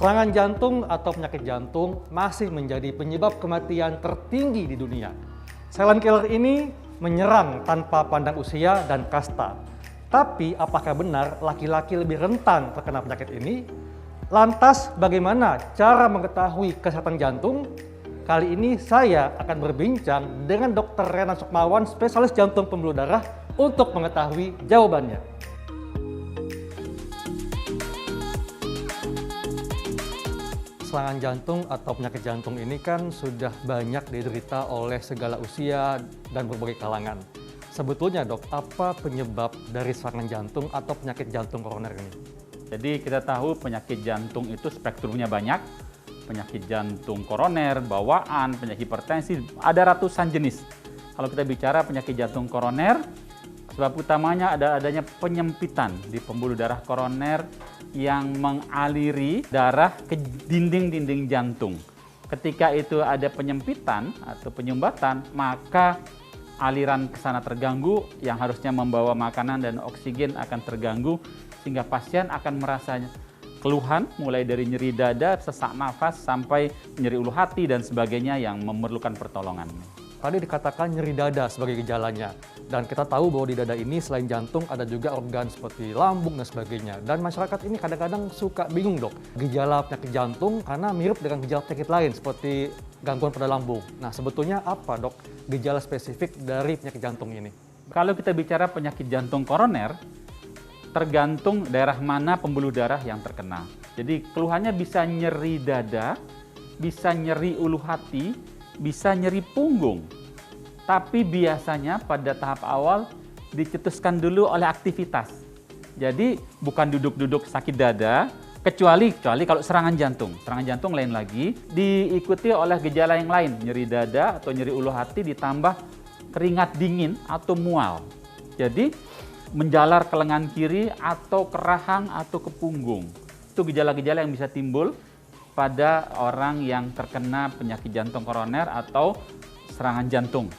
Serangan jantung atau penyakit jantung masih menjadi penyebab kematian tertinggi di dunia. Silent killer ini menyerang tanpa pandang usia dan kasta. Tapi apakah benar laki-laki lebih rentan terkena penyakit ini? Lantas bagaimana cara mengetahui kesehatan jantung? Kali ini saya akan berbincang dengan Dr. Renan Sukmawan, spesialis jantung pembuluh darah, untuk mengetahui jawabannya. Serangan jantung atau penyakit jantung ini kan sudah banyak diderita oleh segala usia dan berbagai kalangan. Sebetulnya dok, apa penyebab dari serangan jantung atau penyakit jantung koroner ini? Jadi kita tahu penyakit jantung itu spektrumnya banyak. Penyakit jantung koroner, bawaan, penyakit hipertensi, ada ratusan jenis. Kalau kita bicara penyakit jantung koroner, sebab utamanya adanya penyempitan di pembuluh darah koroner yang mengaliri darah ke dinding-dinding jantung. Ketika itu ada penyempitan atau penyumbatan, maka aliran ke sana terganggu, yang harusnya membawa makanan dan oksigen akan terganggu, sehingga pasien akan merasa keluhan mulai dari nyeri dada, sesak nafas, sampai nyeri ulu hati dan sebagainya yang memerlukan pertolongan. Tadi dikatakan nyeri dada sebagai gejalanya. Dan kita tahu bahwa di dada ini selain jantung ada juga organ seperti lambung dan sebagainya. Dan masyarakat ini kadang-kadang suka bingung dok, gejala penyakit jantung karena mirip dengan gejala penyakit lain seperti gangguan pada lambung. Nah sebetulnya apa dok gejala spesifik dari penyakit jantung ini? Kalau kita bicara penyakit jantung koroner, tergantung daerah mana pembuluh darah yang terkena. Jadi keluhannya bisa nyeri dada, bisa nyeri ulu hati, bisa nyeri punggung. Tapi biasanya pada tahap awal dicetuskan dulu oleh aktivitas. Jadi bukan duduk-duduk sakit dada, kecuali kalau serangan jantung. Serangan jantung lain lagi, diikuti oleh gejala yang lain, nyeri dada atau nyeri ulu hati ditambah keringat dingin atau mual. Jadi menjalar ke lengan kiri atau ke rahang atau ke punggung. Itu gejala-gejala yang bisa timbul pada orang yang terkena penyakit jantung koroner atau serangan jantung.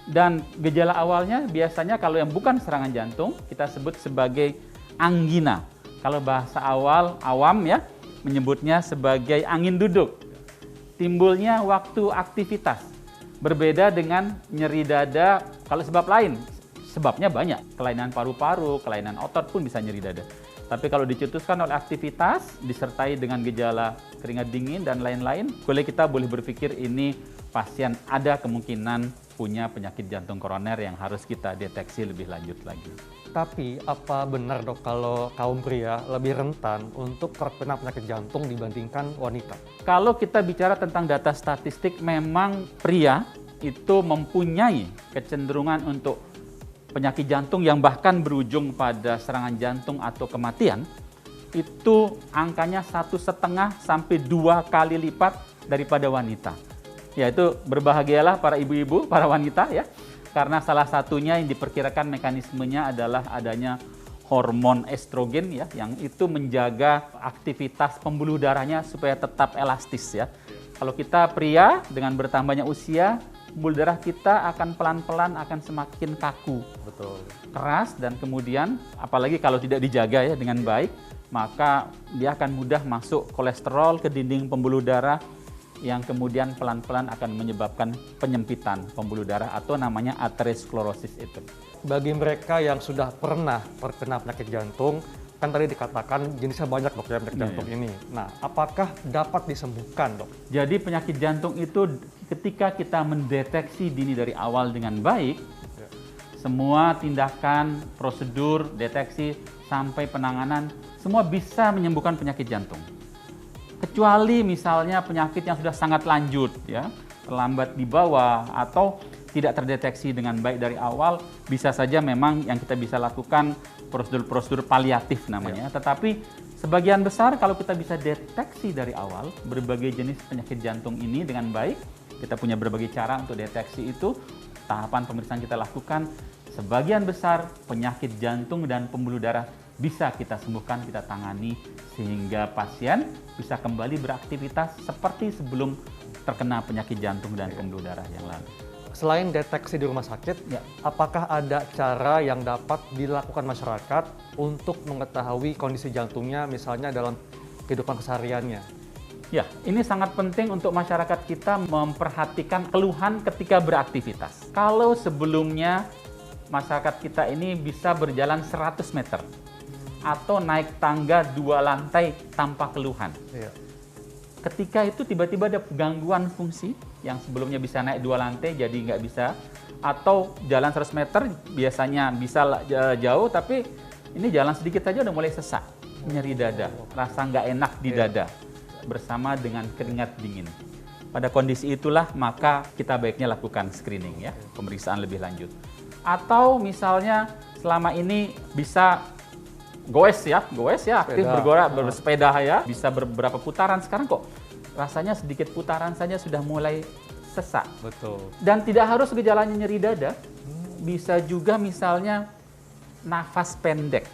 Dan gejala awalnya biasanya kalau yang bukan serangan jantung kita sebut sebagai angina. Kalau bahasa awam ya menyebutnya sebagai angin duduk. Timbulnya waktu aktivitas. Berbeda dengan nyeri dada kalau sebab lain. Sebabnya banyak, kelainan paru-paru, kelainan otot pun bisa nyeri dada. Tapi kalau dicetuskan oleh aktivitas, disertai dengan gejala keringat dingin dan lain-lain, kita boleh berpikir ini pasien ada kemungkinan punya penyakit jantung koroner yang harus kita deteksi lebih lanjut lagi. Tapi apa benar dok kalau kaum pria lebih rentan untuk terkena penyakit jantung dibandingkan wanita? Kalau kita bicara tentang data statistik, memang pria itu mempunyai kecenderungan untuk penyakit jantung yang bahkan berujung pada serangan jantung atau kematian, itu angkanya 1,5 sampai 2 kali lipat daripada wanita. Yaitu berbahagialah para ibu-ibu, para wanita ya, karena salah satunya yang diperkirakan mekanismenya adalah adanya hormon estrogen ya, yang itu menjaga aktivitas pembuluh darahnya supaya tetap elastis ya. Kalau kita pria dengan bertambahnya usia, pembuluh darah kita akan pelan-pelan akan semakin kaku. Betul. Keras, dan kemudian apalagi kalau tidak dijaga ya dengan baik, maka dia akan mudah masuk kolesterol ke dinding pembuluh darah yang kemudian pelan-pelan akan menyebabkan penyempitan pembuluh darah atau namanya aterosklerosis itu. Bagi mereka yang sudah pernah terkena penyakit jantung, kan tadi dikatakan jenisnya banyak dok ya penyakit jantung ini. Nah, apakah dapat disembuhkan dok? Jadi penyakit jantung itu ketika kita mendeteksi dini dari awal dengan baik, semua tindakan, prosedur, deteksi, sampai penanganan, semua bisa menyembuhkan penyakit jantung. Kecuali misalnya penyakit yang sudah sangat lanjut, ya, terlambat dibawa atau tidak terdeteksi dengan baik dari awal, bisa saja memang yang kita bisa lakukan prosedur-prosedur paliatif namanya. Tetapi sebagian besar kalau kita bisa deteksi dari awal berbagai jenis penyakit jantung ini dengan baik, kita punya berbagai cara untuk deteksi itu, tahapan pemeriksaan kita lakukan, sebagian besar penyakit jantung dan pembuluh darah bisa kita sembuhkan, kita tangani, sehingga pasien bisa kembali beraktivitas seperti sebelum terkena penyakit jantung dan pembuluh darah yang lalu. Selain deteksi di rumah sakit, apakah ada cara yang dapat dilakukan masyarakat untuk mengetahui kondisi jantungnya misalnya dalam kehidupan kesehariannya? Ya, ini sangat penting untuk masyarakat kita memperhatikan keluhan ketika beraktivitas. Kalau sebelumnya masyarakat kita ini bisa berjalan 100 meter atau naik tangga 2 lantai tanpa keluhan. Iya. Ketika itu tiba-tiba ada gangguan fungsi yang sebelumnya bisa naik 2 lantai jadi nggak bisa, atau jalan 100 meter biasanya bisa jauh tapi ini jalan sedikit saja udah mulai sesak, nyeri dada, rasa nggak enak di dada bersama dengan keringat dingin. Pada kondisi itulah maka kita baiknya lakukan screening ya, pemeriksaan lebih lanjut. Atau misalnya selama ini bisa goes ya aktif bergerak bersepeda ya, bisa beberapa putaran, sekarang kok rasanya sedikit putaran saja sudah mulai sesak. Betul. Dan tidak harus gejalanya nyeri dada, bisa juga misalnya nafas pendek.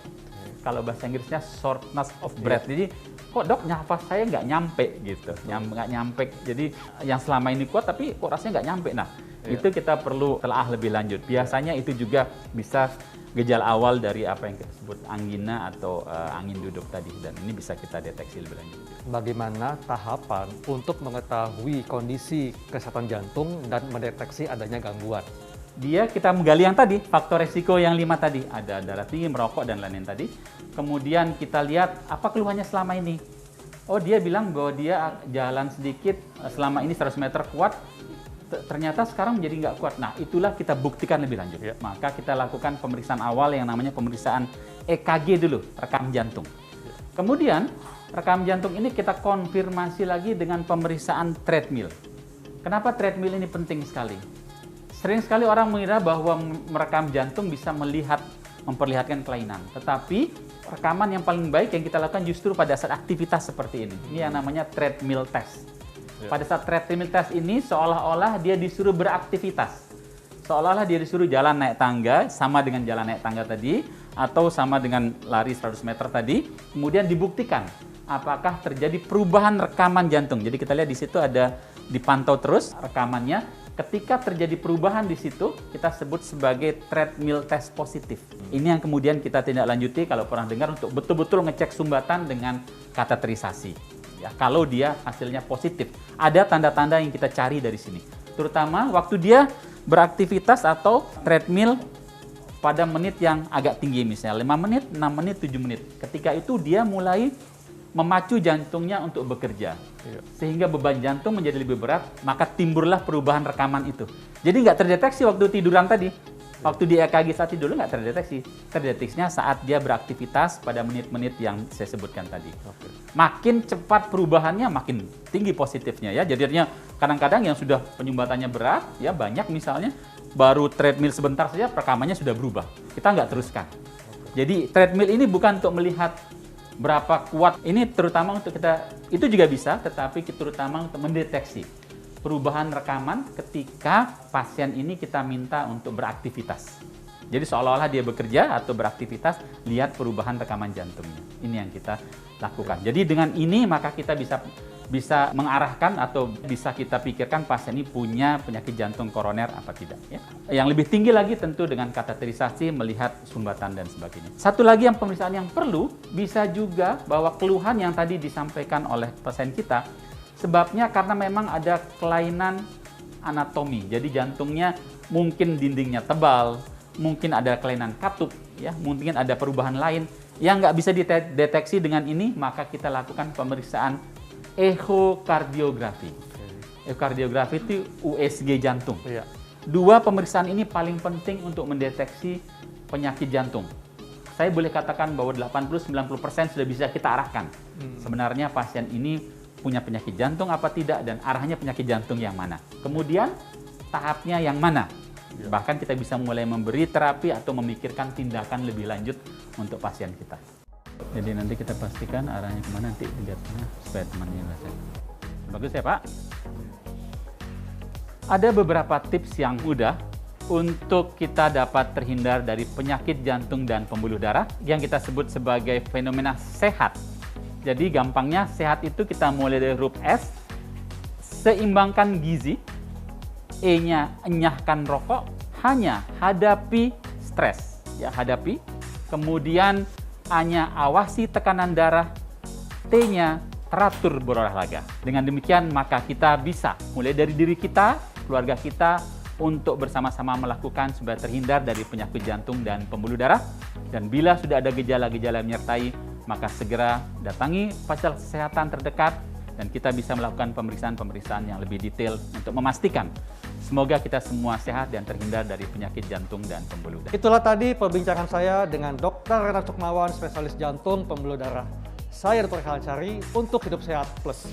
Kalau bahasa Inggrisnya shortness of breath. Jadi kok dok nafas saya nggak nyampe gitu, nggak nyampe. Jadi yang selama ini kuat tapi kok rasanya nggak nyampe. Nah itu kita perlu telaah lebih lanjut. Biasanya itu juga bisa gejala awal dari apa yang kita sebut angina atau angin duduk tadi, dan ini bisa kita deteksi lebih lanjut. Bagaimana tahapan untuk mengetahui kondisi kesehatan jantung dan mendeteksi adanya gangguan? Kita menggali yang tadi, faktor resiko yang 5 tadi, ada darah tinggi, merokok, dan lain-lain tadi. Kemudian kita lihat apa keluhannya selama ini. Oh, dia bilang bahwa dia jalan sedikit, selama ini 100 meter kuat, ternyata sekarang menjadi nggak kuat. Nah, itulah kita buktikan lebih lanjut. Ya. Maka kita lakukan pemeriksaan awal yang namanya pemeriksaan EKG dulu, rekam jantung. Ya. Kemudian, rekam jantung ini kita konfirmasi lagi dengan pemeriksaan treadmill. Kenapa treadmill ini penting sekali? Sering sekali orang mengira bahwa merekam jantung bisa memperlihatkan kelainan. Tetapi rekaman yang paling baik yang kita lakukan justru pada saat aktivitas seperti ini. Ini yang namanya treadmill test. Pada saat treadmill test ini seolah-olah dia disuruh beraktivitas. Seolah-olah dia disuruh jalan naik tangga, sama dengan jalan naik tangga tadi, atau sama dengan lari 100 meter tadi. Kemudian dibuktikan apakah terjadi perubahan rekaman jantung. Jadi kita lihat di situ ada dipantau terus rekamannya. Ketika terjadi perubahan di situ, kita sebut sebagai treadmill test positif. Ini yang kemudian kita tindak lanjuti kalau pernah dengar untuk betul-betul ngecek sumbatan dengan kateterisasi. Ya, kalau dia hasilnya positif, ada tanda-tanda yang kita cari dari sini. Terutama waktu dia beraktivitas atau treadmill pada menit yang agak tinggi, misalnya 5 menit, 6 menit, 7 menit. Ketika itu dia mulai memacu jantungnya untuk bekerja. Sehingga beban jantung menjadi lebih berat, maka timbullah perubahan rekaman itu. Jadi nggak terdeteksi waktu tiduran tadi. Waktu di EKG saat tidur nggak terdeteksi. Terdeteksinya saat dia beraktivitas pada menit-menit yang saya sebutkan tadi. Makin cepat perubahannya, makin tinggi positifnya ya. Jadinya kadang-kadang yang sudah penyumbatannya berat, ya banyak misalnya, baru treadmill sebentar saja rekamannya sudah berubah. Kita nggak teruskan. Jadi treadmill ini bukan untuk melihat berapa kuat, ini terutama untuk kita, itu juga bisa, tetapi terutama untuk mendeteksi perubahan rekaman ketika pasien ini kita minta untuk beraktivitas. Jadi seolah-olah dia bekerja atau beraktivitas, lihat perubahan rekaman jantungnya. Ini yang kita lakukan. Jadi dengan ini maka kita bisa mengarahkan atau bisa kita pikirkan pasien ini punya penyakit jantung koroner apa tidak. Ya. Yang lebih tinggi lagi tentu dengan kateterisasi, melihat sumbatan dan sebagainya. Satu lagi yang pemeriksaan yang perlu, bisa juga bahwa keluhan yang tadi disampaikan oleh pasien kita, sebabnya karena memang ada kelainan anatomi. Jadi jantungnya mungkin dindingnya tebal, mungkin ada kelainan katup, ya, mungkin ada perubahan lain yang nggak bisa dideteksi dengan ini, maka kita lakukan pemeriksaan echokardiografi. Echokardiografi itu USG jantung. Iya. Dua pemeriksaan ini paling penting untuk mendeteksi penyakit jantung. Saya boleh katakan bahwa 80-90% sudah bisa kita arahkan. Sebenarnya pasien ini punya penyakit jantung apa tidak dan arahnya penyakit jantung yang mana. Kemudian tahapnya yang mana. Bahkan kita bisa mulai memberi terapi atau memikirkan tindakan lebih lanjut untuk pasien kita. Jadi nanti kita pastikan arahnya kemana, nanti lihatnya supaya temannya nggak. Bagus ya Pak? Ada beberapa tips yang mudah untuk kita dapat terhindar dari penyakit jantung dan pembuluh darah yang kita sebut sebagai fenomena sehat. Jadi gampangnya sehat itu kita mulai dari huruf S, seimbangkan gizi, E-nya enyahkan rokok, hanya hadapi stres, ya hadapi. Kemudian A-nya awasi tekanan darah, T-nya teratur berolahraga. Dengan demikian maka kita bisa mulai dari diri kita, keluarga kita, untuk bersama-sama melakukan supaya terhindar dari penyakit jantung dan pembuluh darah. Dan bila sudah ada gejala-gejala yang menyertai, maka segera datangi fasilitas kesehatan terdekat dan kita bisa melakukan pemeriksaan-pemeriksaan yang lebih detail untuk memastikan semoga kita semua sehat dan terhindar dari penyakit jantung dan pembuluh darah. Itulah tadi perbincangan saya dengan Dr. Renat Sukmawan, spesialis jantung pembuluh darah. Saya Dr. Halcari untuk Hidup Sehat Plus.